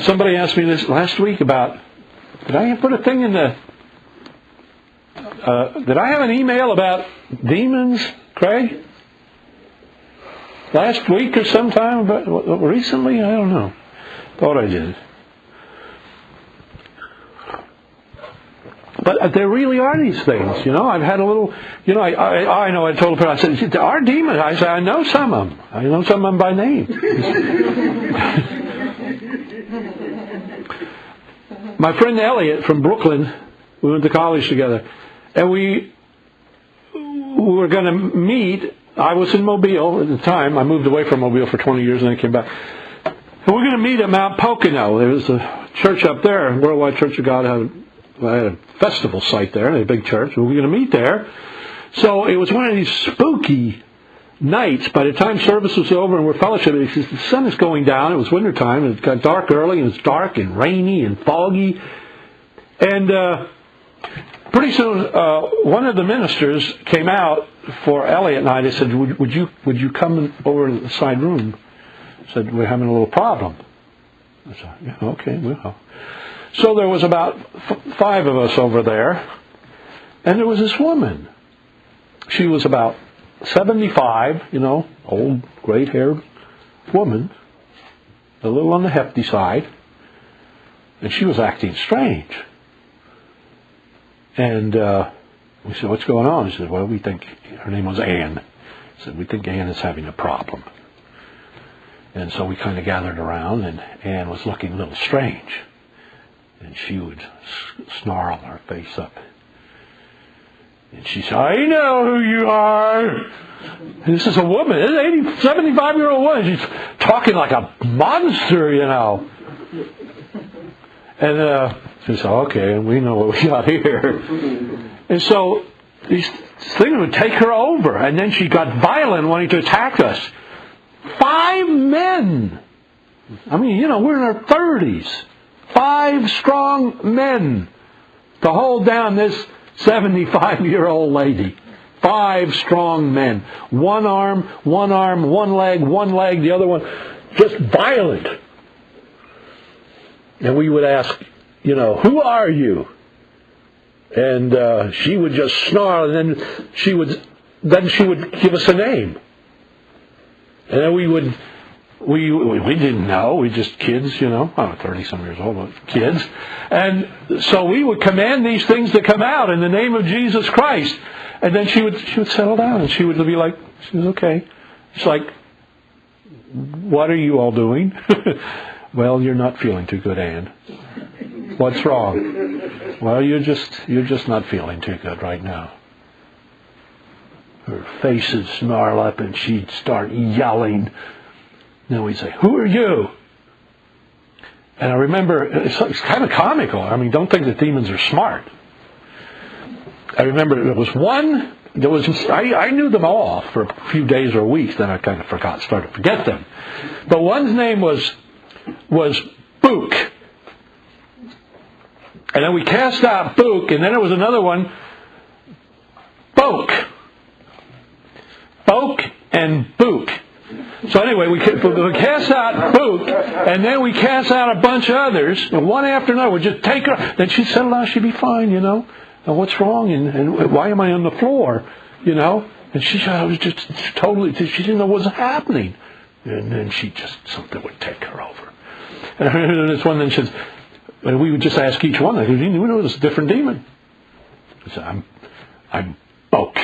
Somebody asked me this last week about, did I put a thing in the... did I have an email about demons, Craig? Last week or sometime? Recently? I don't know. Thought I did. But there really are these things, I've had a little, I know I told a person, I said, there are demons. I said, I know some of them. I know some of them by name. My friend Elliot from Brooklyn, we went to college together, and we were going to meet. I was in Mobile at the time. I moved away from Mobile for 20 years and then came back. And we're going to meet at Mount Pocono. There was a church up there, Worldwide Church of God had a festival site there, a big church. We were going to meet there. So it was one of these spooky nights. By the time service was over and we're fellowshipping, the sun is going down. It was wintertime. And it got dark early. And it was dark and rainy and foggy. And pretty soon, one of the ministers came out for Elliot and I. They said, would you come over to the side room? I said, we're having a little problem. I said, yeah, okay, well. So there was about 5 of us over there, and there was this woman. She was about 75, old, great-haired woman, a little on the hefty side, and she was acting strange. And we said, what's going on? She said, well, we think, her name was Ann. She said, we think Ann is having a problem. And so we kind of gathered around, and Ann was looking a little strange. And she would snarl her face up. And she said, I know who you are. And this is a woman, this is an 75-year-old woman. She's talking like a monster, And she said, okay, we know what we got here. And so these things would take her over. And then she got violent, wanting to attack us. 5 men. I mean, we're in our 30s. 5 strong men to hold down this 75-year-old lady. 5 strong men. One arm, one leg, the other one. Just violent. And we would ask, who are you? And she would just snarl, and then she would give us a name. And then we didn't know. We just kids, I'm 30-some years old, but kids. And so we would command these things to come out in the name of Jesus Christ. And then she would settle down, and she would be like, she was okay. It's like, what are you all doing? Well, you're not feeling too good, Ann. What's wrong? Well, you're just not feeling too good right now. Her face would snarl up, and she'd start yelling. Then we'd say, who are you? And I remember, it's kind of comical. I mean, don't think that demons are smart. I remember there was one, I knew them all for a few days or weeks, then I kind of started to forget them. But one's name was Book. And then we cast out Book, and then there was another one, Boke. Boke and Book. So anyway, we cast out Book, and then we cast out a bunch of others, and one after another. We'd just take her, then she'd settle down, she'd be fine, And what's wrong, and why am I on the floor, And she was just totally, she didn't know what was happening. And then something would take her over. And I remember this one, then she says, and we would just ask each one, because we knew it was a different demon. I said, I'm Boke.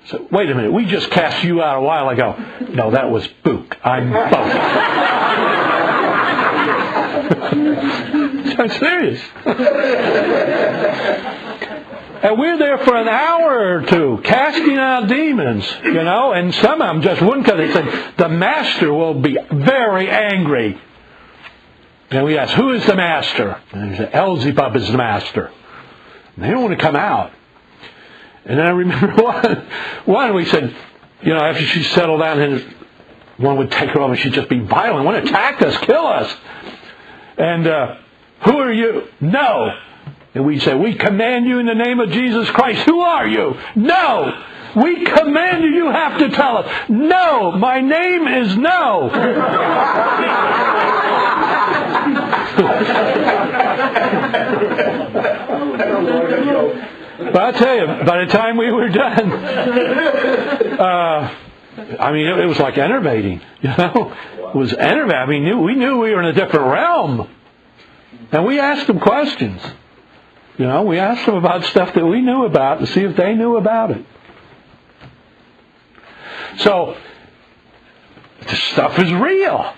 So, wait a minute, we just cast you out a while ago. No, that was Book. I'm Boke. I'm serious. And we're there for an hour or two, casting out demons, and some of them just wouldn't, because they said, the master will be very angry. And we asked, who is the master? And he said, Beelzebub is the master. And they don't want to come out. And then I remember one we said, after she settled down, and one would take her over, and she'd just be violent, want to attack us, kill us. And who are you? No. And we say, we command you in the name of Jesus Christ. Who are you? No. We command you, you have to tell us. No, my name is no. But I'll tell you, by the time we were done, it was like enervating. It was enervating. We knew we were in a different realm. And we asked them questions. We asked them about stuff that we knew about to see if they knew about it. So, this stuff is real.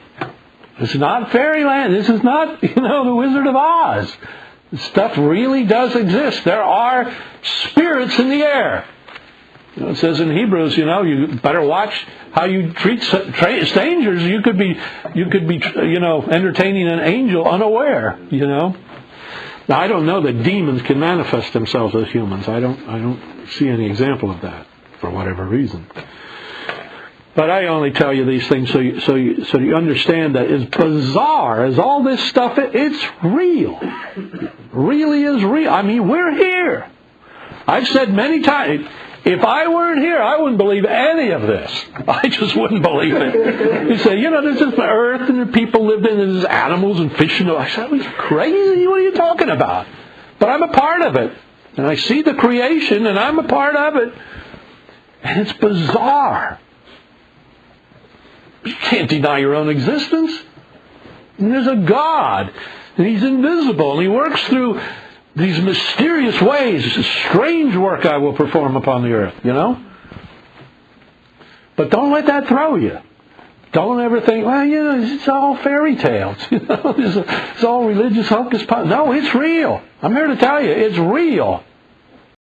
It's not fairyland. This is not, the Wizard of Oz. This stuff really does exist. There are spirits in the air. It says in Hebrews, you better watch how you treat strangers. You could be, entertaining an angel unaware. Now I don't know that demons can manifest themselves as humans. I don't see any example of that for whatever reason. But I only tell you these things so you understand that as bizarre as all this stuff is, it's real. It really is real. We're here. I've said many times, if I weren't here, I wouldn't believe any of this. I just wouldn't believe it. You say, there's this earth and the people lived in it, there's animals and fish. I said, "Are crazy? What are you talking about?" But I'm a part of it. And I see the creation and I'm a part of it. And it's bizarre. You can't deny your own existence. And there's a God. And He's invisible. And He works through these mysterious ways. It's a strange work I will perform upon the earth, But don't let that throw you. Don't ever think, it's all fairy tales. It's all religious hocus pocus. No, it's real. I'm here to tell you, it's real.